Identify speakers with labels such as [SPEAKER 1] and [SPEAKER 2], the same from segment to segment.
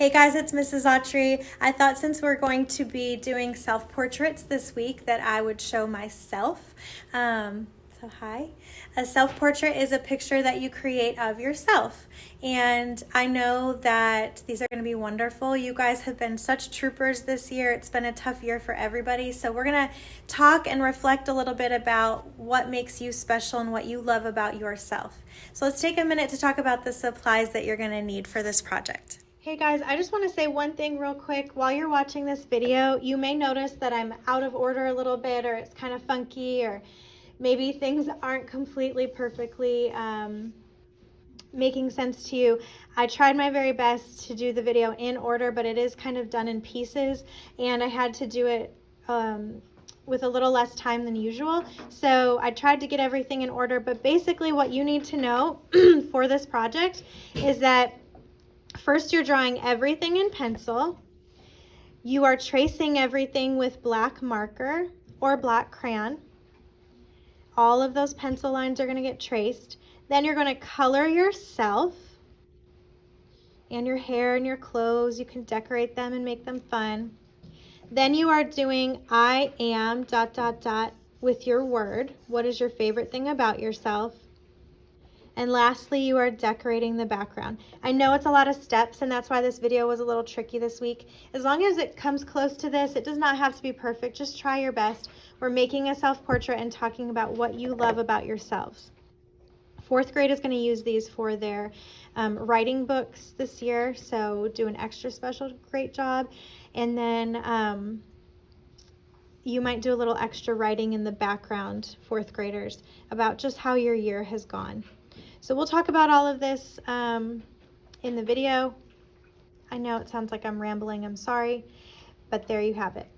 [SPEAKER 1] Hey guys, it's Mrs. Autry. I thought since we're going to be doing self-portraits this week that I would show myself. So hi. A self-portrait is a picture that you create of yourself. And I know that these are going to be wonderful. You guys have been such troopers this year. It's been a tough year for everybody. So we're going to talk and reflect a little bit about what makes you special and what you love about yourself. So let's take a minute to talk about the supplies that you're going to need for this project. Hey guys, I just want to say one thing real quick. While you're watching this video, you may notice that I'm out of order a little bit, or it's kind of funky, or maybe things aren't completely perfectly making sense to you. I tried my very best to do the video in order, but it is kind of done in pieces, and I had to do it with a little less time than usual. So I tried to get everything in order, but basically what you need to know for this project is that first, you're drawing everything in pencil. You are tracing everything with black marker or black crayon. All of those pencil lines are going to get traced. Then you're going to color yourself and your hair and your clothes. You can decorate them and make them fun. Then you are doing I am ... with your word. What is your favorite thing about yourself? And lastly, you are decorating the background. I know it's a lot of steps, and that's why this video was a little tricky this week. As long as it comes close to this, it does not have to be perfect. Just try your best. We're making a self-portrait and talking about what you love about yourselves. Fourth grade is going to use these for their writing books this year, so do an extra special great job. And then you might do a little extra writing in the background, fourth graders, about just how your year has gone. So we'll talk about all of this in the video. I know it sounds like I'm rambling, I'm sorry, but there you have it.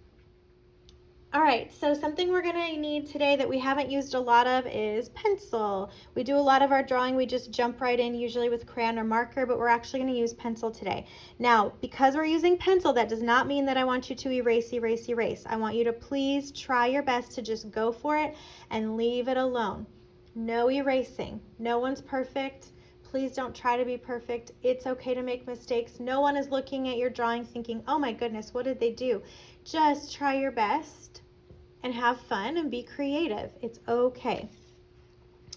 [SPEAKER 1] All right, so something we're gonna need today that we haven't used a lot of is pencil. We do a lot of our drawing, we just jump right in, usually with crayon or marker, but we're actually gonna use pencil today. Now, because we're using pencil, that does not mean that I want you to erase. I want you to please try your best to just go for it and leave it alone. No erasing. No one's perfect. Please don't try to be perfect. It's okay to make mistakes. No one is looking at your drawing thinking, oh my goodness, what did they do? Just try your best and have fun and be creative. It's okay.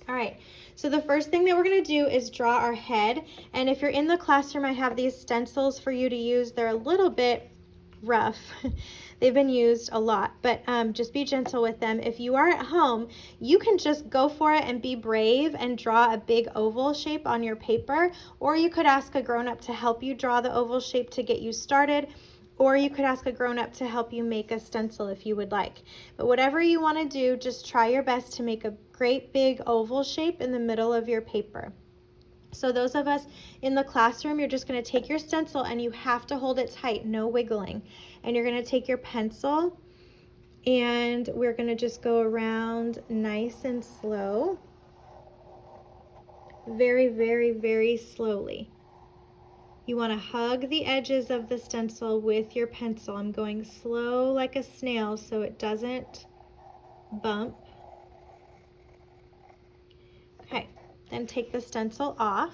[SPEAKER 1] All right, so the first thing that we're gonna do is draw our head. And if you're in the classroom, I have these stencils for you to use. They're a little bit rough. They've been used a lot, but just be gentle with them. If you are at home, you can just go for it and be brave and draw a big oval shape on your paper, or you could ask a grown-up to help you draw the oval shape to get you started, or you could ask a grown-up to help you make a stencil if you would like. But whatever you want to do, just try your best to make a great big oval shape in the middle of your paper. So those of us in the classroom, you're just going to take your stencil and you have to hold it tight, no wiggling. And you're going to take your pencil and we're going to just go around nice and slow. Very, very, very slowly. You want to hug the edges of the stencil with your pencil. I'm going slow like a snail so it doesn't bump. Okay. Then take the stencil off.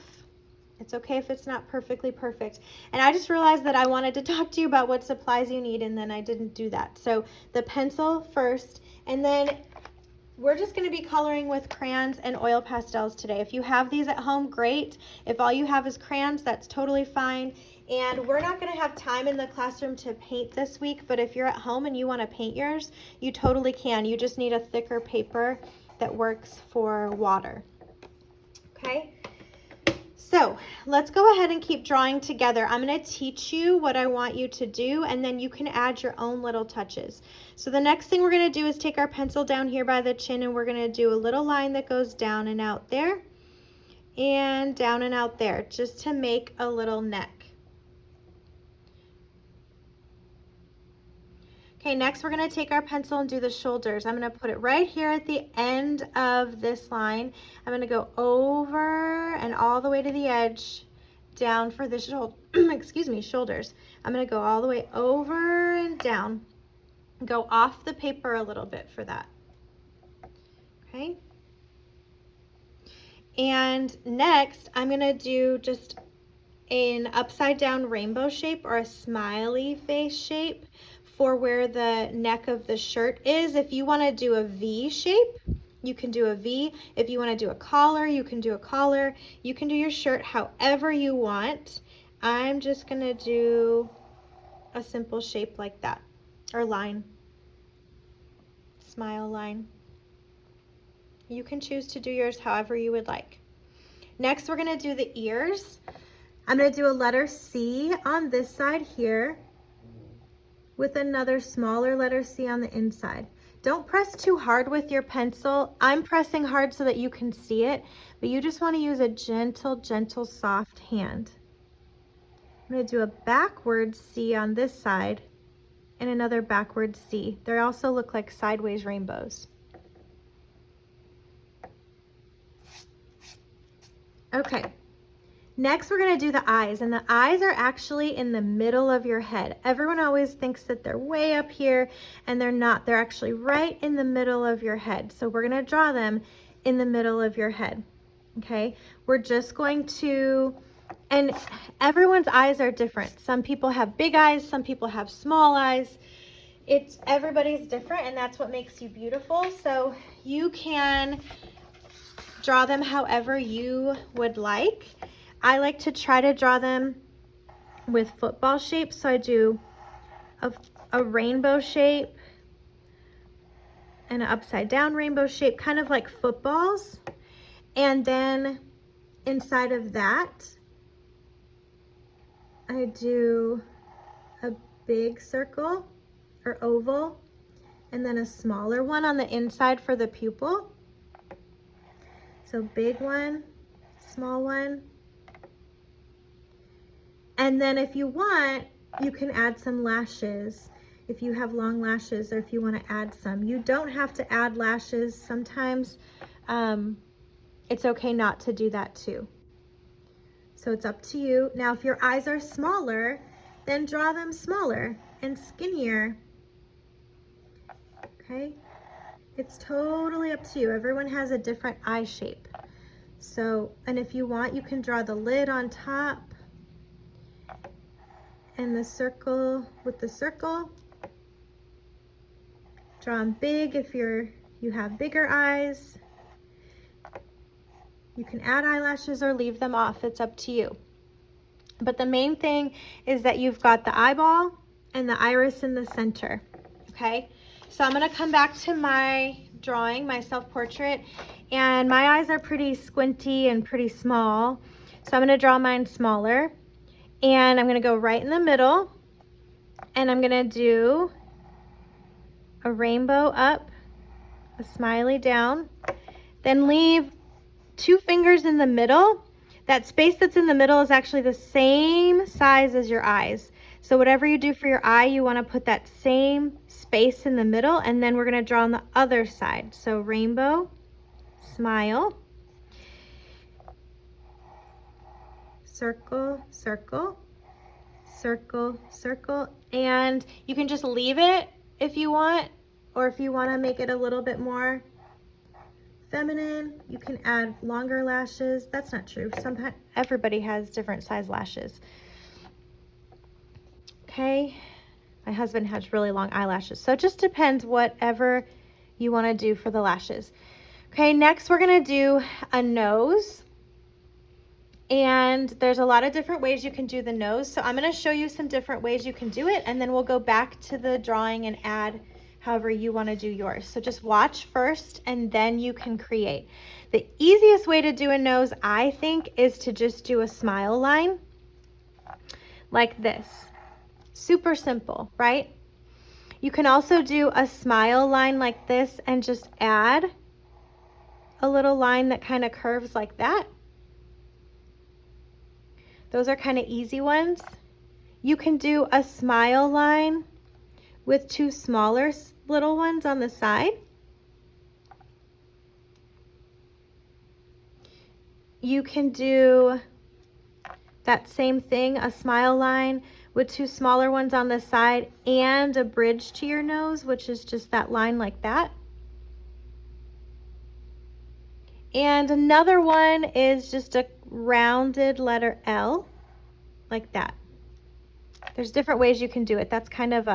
[SPEAKER 1] It's okay if it's not perfectly perfect. And I just realized that I wanted to talk to you about what supplies you need, and then I didn't do that. So the pencil first, and then we're just going to be coloring with crayons and oil pastels today. If you have these at home, great. If all you have is crayons, that's totally fine. And we're not going to have time in the classroom to paint this week, but if you're at home and you want to paint yours, you totally can. You just need a thicker paper that works for water. Okay, so let's go ahead and keep drawing together. I'm going to teach you what I want you to do, and then you can add your own little touches. So the next thing we're going to do is take our pencil down here by the chin, and we're going to do a little line that goes down and out there, and down and out there, just to make a little neck. Okay, next we're going to take our pencil and do the shoulders. I'm going to put it right here at the end of this line. I'm going to go over and all the way to the edge, down for the shoulders. I'm going to go all the way over and down. Go off the paper a little bit for that. Okay. And next, I'm going to do just an upside down rainbow shape or a smiley face shape for where the neck of the shirt is. If you want to do a V shape, you can do a V. If you want to do a collar, you can do a collar. You can do your shirt however you want. I'm just going to do a simple shape like that, or line, smile line. You can choose to do yours however you would like. Next, we're going to do the ears. I'm going to do a letter C on this side here with another smaller letter C on the inside. Don't press too hard with your pencil. I'm pressing hard so that you can see it, but you just want to use a gentle, gentle, soft hand. I'm going to do a backward C on this side and another backward C. They also look like sideways rainbows. Okay. Next, we're going to do the eyes, and the eyes are actually in the middle of your head. Everyone always thinks that they're way up here, and they're not. They're actually right in the middle of your head. So we're going to draw them in the middle of your head, okay? We're just going to, and everyone's eyes are different. Some people have big eyes, some people have small eyes. Everybody's different, and that's what makes you beautiful. So you can draw them however you would like. I like to try to draw them with football shapes. So I do a rainbow shape and an upside down rainbow shape, kind of like footballs. And then inside of that, I do a big circle or oval, and then a smaller one on the inside for the pupil. So big one, small one. And then if you want, you can add some lashes if you have long lashes, or if you want to add some. You don't have to add lashes. Sometimes it's okay not to do that too. So it's up to you. Now, if your eyes are smaller, then draw them smaller and skinnier. Okay? It's totally up to you. Everyone has a different eye shape. So, and if you want, you can draw the lid on top and the circle with the circle. Draw them big if you have bigger eyes. You can add eyelashes or leave them off. It's up to you. But the main thing is that you've got the eyeball and the iris in the center, okay? So I'm gonna come back to my drawing, my self-portrait, and my eyes are pretty squinty and pretty small. So I'm gonna draw mine smaller, and I'm gonna go right in the middle, and I'm gonna do a rainbow up, a smiley down, then leave 2 fingers in the middle. That space that's in the middle is actually the same size as your eyes. So whatever you do for your eye, you want to put that same space in the middle, and then we're going to draw on the other side. So rainbow, smile, circle, circle, circle, circle, and you can just leave it if you want, or if you want to make it a little bit more feminine, you can add longer lashes. That's not true. Sometimes everybody has different size lashes. Okay, my husband has really long eyelashes, so it just depends whatever you want to do for the lashes. Okay, next we're going to do a nose, and there's a lot of different ways you can do the nose, so I'm going to show you some different ways you can do it, and then we'll go back to the drawing and add however you want to do yours. So just watch first, and then you can create. The easiest way to do a nose, I think, is to just do a smile line like this. Super simple, right? You can also do a smile line like this and just add a little line that kind of curves like that. Those are kind of easy ones. You can do a smile line with 2 smaller little ones on the side. You can do that same thing, a smile line with 2 smaller ones on the side and a bridge to your nose, which is just that line like that. And another one is just a rounded letter L. like that. There's different ways you can do it. That's kind of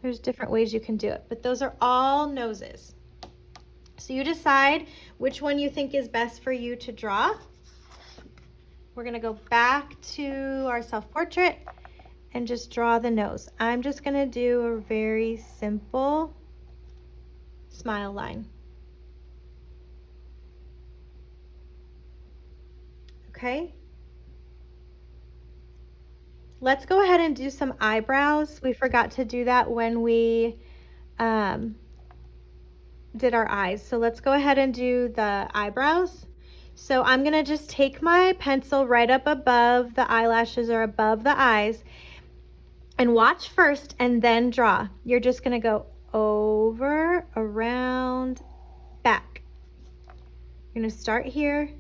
[SPEAKER 1] there's different ways you can do it, but those are all noses. So you decide which one you think is best for you to draw. We're gonna go back to our self-portrait and just draw the nose. I'm just gonna do a very simple smile line. Okay. Let's go ahead and do some eyebrows. We forgot to do that when we did our eyes. So let's go ahead and do the eyebrows. So I'm gonna just take my pencil right up above the eyelashes or above the eyes and watch first and then draw. You're just gonna go over, around, back. You're gonna start here,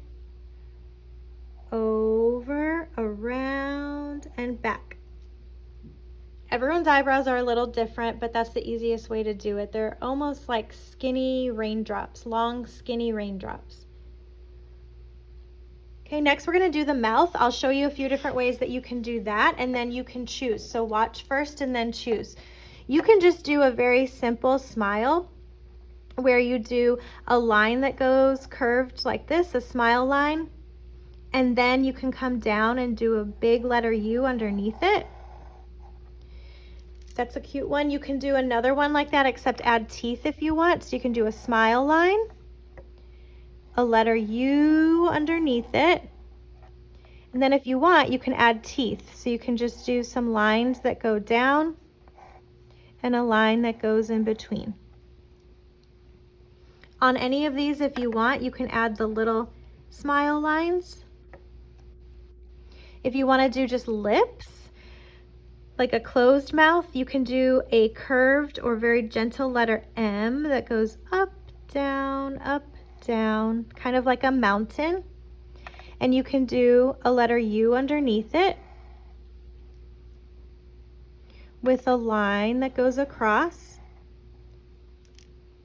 [SPEAKER 1] over, around, and back. Everyone's eyebrows are a little different, but that's the easiest way to do it. They're almost like skinny raindrops, long, skinny raindrops. Okay, next we're gonna do the mouth. I'll show you a few different ways that you can do that, and then you can choose. So watch first and then choose. You can just do a very simple smile where you do a line that goes curved like this, a smile line, and then you can come down and do a big letter U underneath it. That's a cute one. You can do another one like that, except add teeth if you want. So you can do a smile line, a letter U underneath it, and then if you want, you can add teeth. So you can just do some lines that go down and a line that goes in between. On any of these, if you want, you can add the little smile lines. If you want to do just lips, like a closed mouth, you can do a curved or very gentle letter M that goes up, down, kind of like a mountain. And you can do a letter U underneath it with a line that goes across.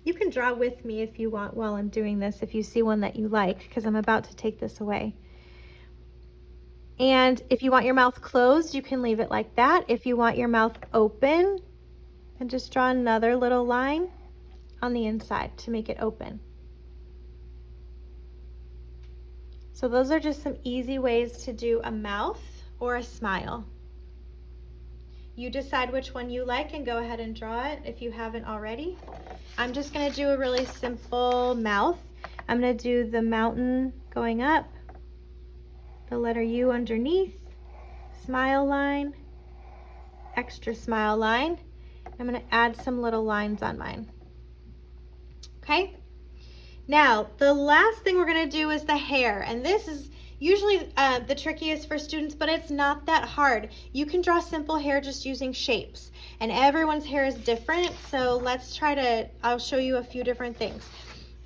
[SPEAKER 1] You can draw with me if you want while I'm doing this, if you see one that you like, because I'm about to take this away. And if you want your mouth closed, you can leave it like that. If you want your mouth open, and just draw another little line on the inside to make it open. So those are just some easy ways to do a mouth or a smile. You decide which one you like and go ahead and draw it if you haven't already. I'm just gonna do a really simple mouth. I'm gonna do the mountain going up, the letter U underneath, smile line, extra smile line. I'm gonna add some little lines on mine. Okay? Now, the last thing we're gonna do is the hair, and this is usually the trickiest for students, but it's not that hard. You can draw simple hair just using shapes, and everyone's hair is different, so I'll show you a few different things.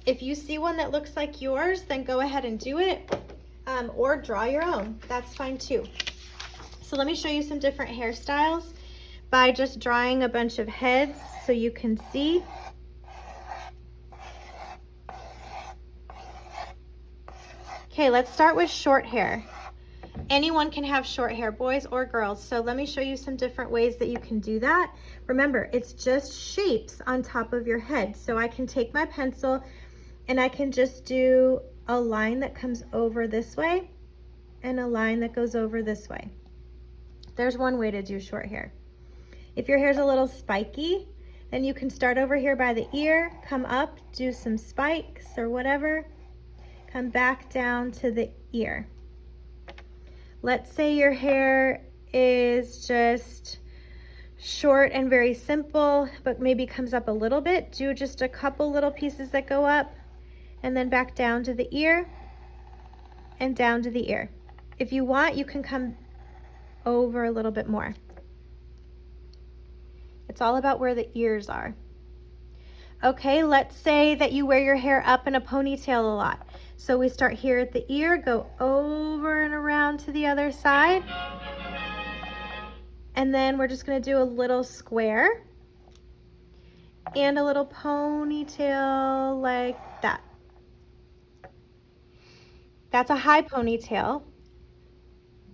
[SPEAKER 1] If you see one that looks like yours, then go ahead and do it, or draw your own. That's fine too. So let me show you some different hairstyles by just drawing a bunch of heads so you can see. Okay, let's start with short hair. Anyone can have short hair, boys or girls. So let me show you some different ways that you can do that. Remember, it's just shapes on top of your head. So I can take my pencil and I can just do a line that comes over this way and a line that goes over this way. There's one way to do short hair. If your hair's a little spiky, then you can start over here by the ear, come up, do some spikes or whatever, come back down to the ear. Let's say your hair is just short and very simple, but maybe comes up a little bit. Do just a couple little pieces that go up and then back down to the ear and down to the ear. If you want, you can come over a little bit more. It's all about where the ears are. Okay, let's say that you wear your hair up in a ponytail a lot. So we start here at the ear, go over and around to the other side. And then we're just gonna do a little square and a little ponytail like that. That's a high ponytail.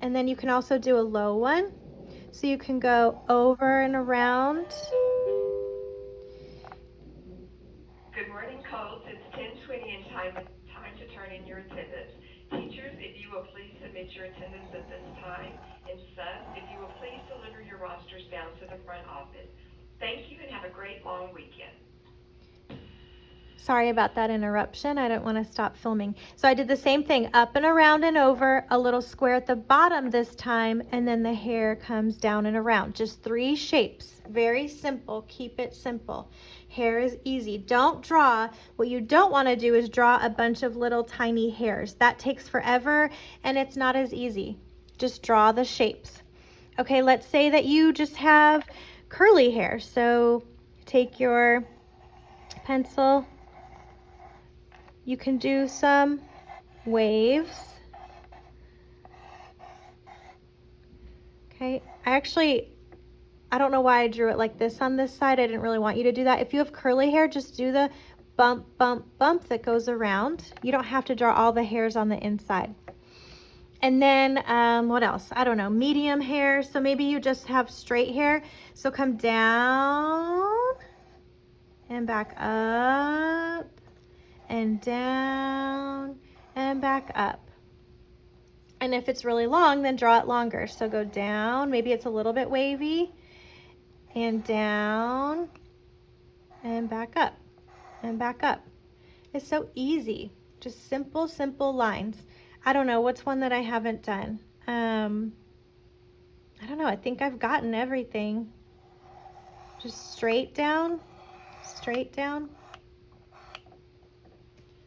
[SPEAKER 1] And then you can also do a low one. So you can go over and around.
[SPEAKER 2] Good morning, Colts. It's 10:20 and time to turn in your attendance. Teachers, if you will please submit your attendance at this time. And subs, if you will please deliver your rosters down to the front office. Thank you and have a great long weekend.
[SPEAKER 1] Sorry about that interruption. I don't want to stop filming. So I did the same thing, up and around and over, a little square at the bottom this time, and then the hair comes down and around. Just 3 shapes. Very simple. Keep it simple. Hair is easy. Don't draw. What you don't want to do is draw a bunch of little tiny hairs. That takes forever and it's not as easy. Just draw the shapes. Okay, let's say that you just have curly hair. So take your pencil. You can do some waves. Okay, I don't know why I drew it like this on this side. I didn't really want you to do that. If you have curly hair, just do the bump, bump, bump that goes around. You don't have to draw all the hairs on the inside. And then what else? I don't know, medium hair. So maybe you just have straight hair. So come down and back up and down and back up. And if it's really long, then draw it longer. So go down, maybe it's a little bit wavy, and down and back up and back up. It's so easy, just simple, simple lines. I don't know, what's one that I haven't done? I don't know, I think I've gotten everything. Just straight down, straight down.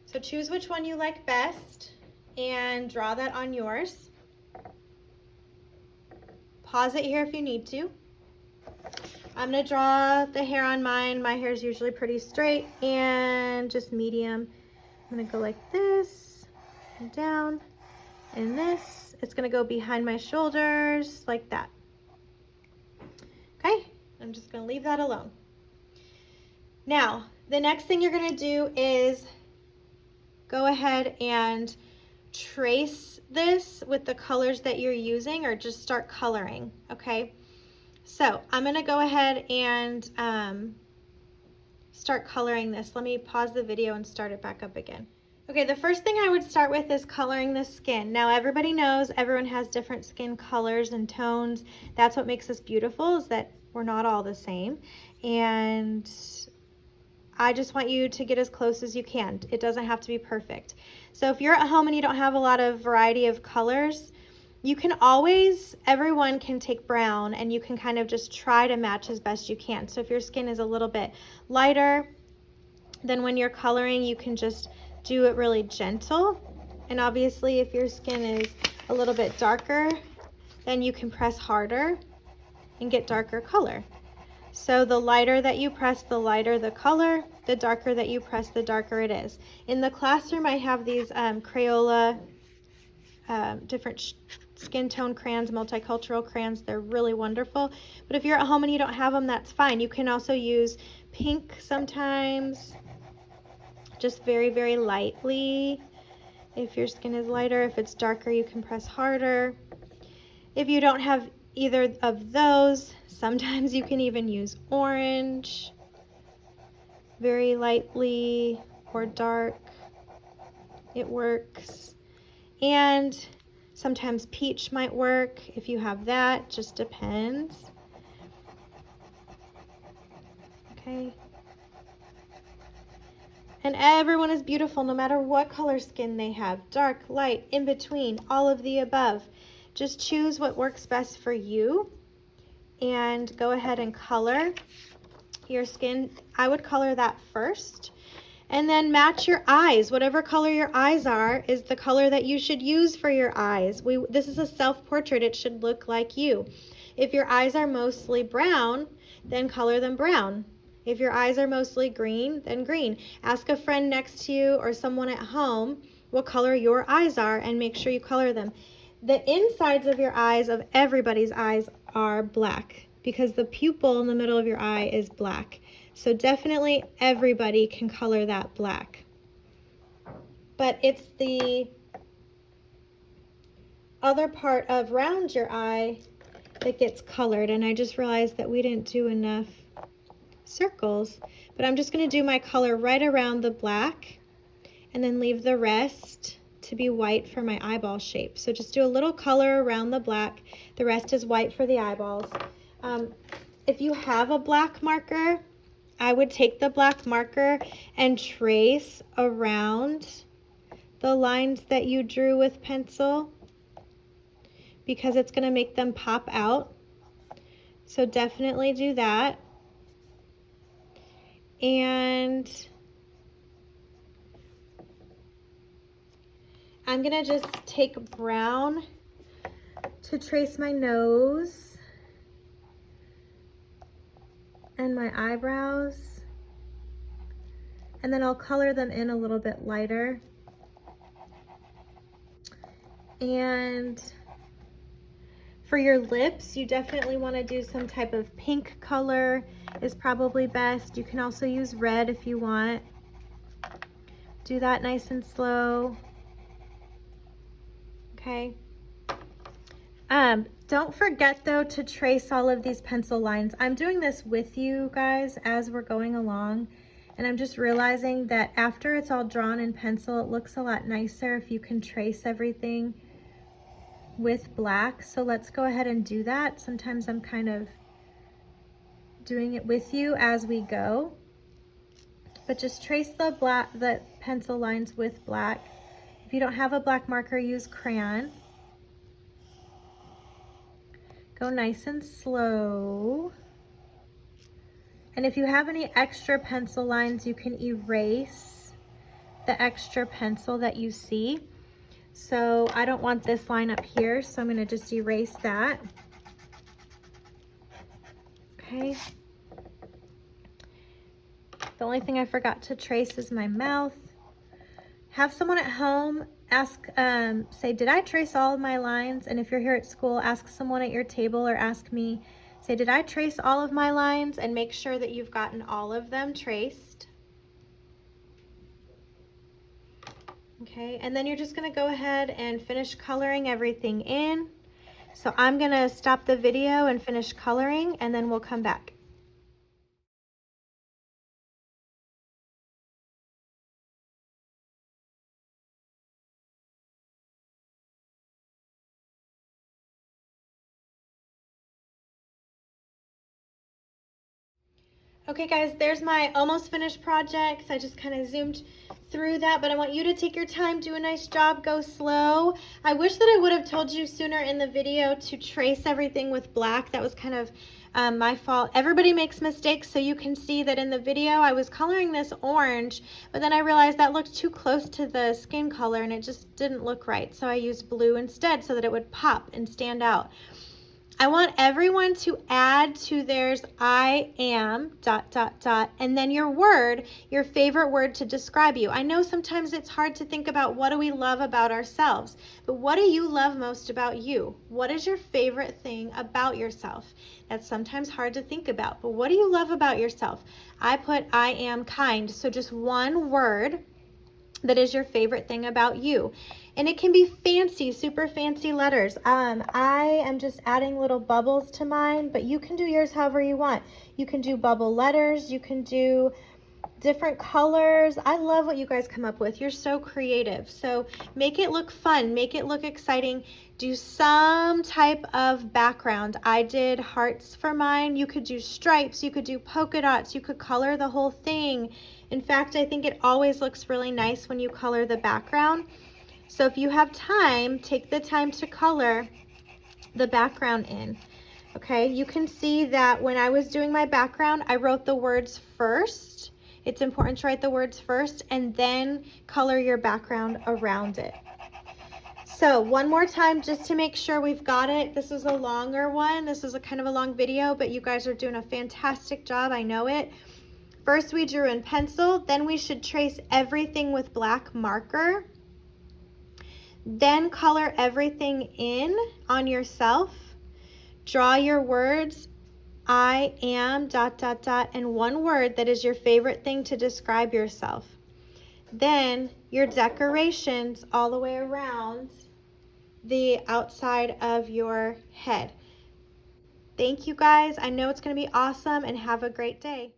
[SPEAKER 1] So choose which one you like best and draw that on yours. Pause it here if you need to. I'm gonna draw the hair on mine. My hair is usually pretty straight and just medium. I'm gonna go like this and down and this. It's gonna go behind my shoulders like that. Okay, I'm just gonna leave that alone. Now, the next thing you're gonna do is go ahead and trace this with the colors that you're using, or just start coloring, okay? So I'm gonna go ahead and start coloring this. Let me pause the video and start it back up again. Okay, the first thing I would start with is coloring the skin. Now everybody knows everyone has different skin colors and tones. That's what makes us beautiful, is that we're not all the same. And I just want you to get as close as you can. It doesn't have to be perfect. So if you're at home and you don't have a lot of variety of colors, you can always, everyone can take brown and you can kind of just try to match as best you can. So if your skin is a little bit lighter, then when you're coloring, you can just do it really gentle. And obviously if your skin is a little bit darker, then you can press harder and get darker color. So the lighter that you press, the lighter the color. The darker that you press, the darker it is. In the classroom, I have these Crayola different skin tone crayons, multicultural crayons. They're really wonderful. But if you're at home and you don't have them, that's fine. You can also use pink sometimes, just very, very lightly. If your skin is lighter, if it's darker, you can press harder. If you don't have either of those, sometimes you can even use orange, very lightly, or dark. It works. And sometimes peach might work if you have that, just depends. Okay. And everyone is beautiful no matter what color skin they have, dark, light, in between, all of the above. Just choose what works best for you and go ahead and color your skin. I would color that first. And then match your eyes. Whatever color your eyes are is the color that you should use for your eyes. This is a self-portrait. It should look like you. If your eyes are mostly brown, then color them brown. If your eyes are mostly green, then green. Ask a friend next to you or someone at home what color your eyes are and make sure you color them. The insides of your eyes, of everybody's eyes, are black because the pupil in the middle of your eye is black. So definitely everybody can color that black. But it's the other part around your eye that gets colored, and I just realized that we didn't do enough circles, but I'm just going to do my color right around the black and then leave the rest to be white for my eyeball shape. So just do a little color around the black. The rest is white for the eyeballs. If you have a black marker, I would take the black marker and trace around the lines that you drew with pencil, because it's going to make them pop out. So definitely do that. And I'm going to just take brown to trace my nose and my eyebrows. And then I'll color them in a little bit lighter. And for your lips, you definitely want to do some type of pink color is probably best. You can also use red if you want. Do that nice and slow. Okay. Don't forget though to trace all of these pencil lines. I'm doing this with you guys as we're going along, and I'm just realizing that after it's all drawn in pencil, it looks a lot nicer if you can trace everything with black. So let's go ahead and do that. Sometimes I'm kind of doing it with you as we go, but just trace the pencil lines with black. If you don't have a black marker, use crayon. Go nice and slow. And if you have any extra pencil lines, you can erase the extra pencil that you see. So I don't want this line up here, so I'm going to just erase that. Okay. The only thing I forgot to trace is my mouth. Have someone at home ask, say, did I trace all of my lines? And if you're here at school, ask someone at your table or ask me, say, did I trace all of my lines? And make sure that you've gotten all of them traced. Okay, and then you're just gonna go ahead and finish coloring everything in. So I'm gonna stop the video and finish coloring, and then we'll come back. Okay guys, there's my almost finished project. I just kind of zoomed through that, but I want you to take your time, do a nice job, go slow. I wish that I would have told you sooner in the video to trace everything with black. That was kind of my fault. Everybody makes mistakes, so you can see that in the video I was coloring this orange, but then I realized that looked too close to the skin color and it just didn't look right. So I used blue instead so that it would pop and stand out. I want everyone to add to theirs I am ... and then your word, your favorite word to describe you. I know sometimes it's hard to think about what do we love about ourselves, but what do you love most about you? What is your favorite thing about yourself? That's sometimes hard to think about, but what do you love about yourself? I put I am kind, so just one word that is your favorite thing about you. And it can be fancy, super fancy letters. I am just adding little bubbles to mine, but you can do yours however you want. You can do bubble letters, you can do different colors. I love what you guys come up with. You're so creative. So make it look fun, make it look exciting. Do some type of background. I did hearts for mine. You could do stripes, you could do polka dots, you could color the whole thing. In fact, I think it always looks really nice when you color the background. So if you have time, take the time to color the background in. Okay, you can see that when I was doing my background, I wrote the words first. It's important to write the words first and then color your background around it. So one more time, just to make sure we've got it. This was a longer one. This was a kind of a long video, but you guys are doing a fantastic job. I know it. First, we drew in pencil. Then we should trace everything with black marker. Then color everything in on yourself. Draw your words, I am ... and one word that is your favorite thing to describe yourself. Then your decorations all the way around the outside of your head. Thank you guys. I know it's going to be awesome, and have a great day.